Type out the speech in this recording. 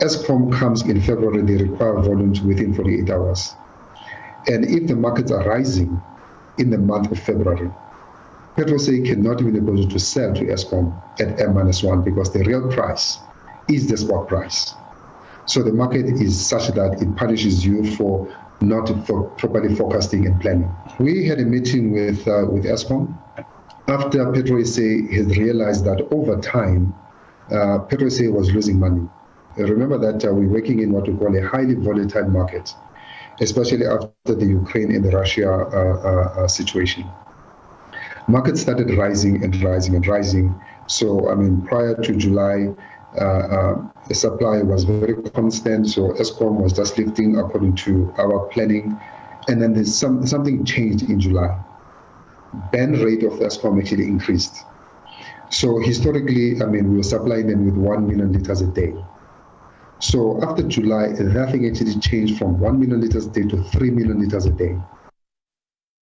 Eskom comes in February, they require volumes within 48 hours. And if the markets are rising in the month of February, Petrosa cannot even able to sell to Eskom at M-1 because the real price is the spot price. So the market is such that it punishes you for not properly forecasting and planning. We had a meeting with Eskom after Petrosa has realized that over time, Petrosa was losing money. Remember that we're working in what we call a highly volatile market, especially after the Ukraine and the Russia situation. Markets started rising and rising and rising. So, I mean, prior to July, the supply was very constant. So Eskom was just lifting according to our planning. And then there's something changed in July. Burn rate of Eskom actually increased. So historically, I mean, we were supplying them with 1 million liters a day. So after July, that thing actually changed from 1 million liters a day to 3 million liters a day.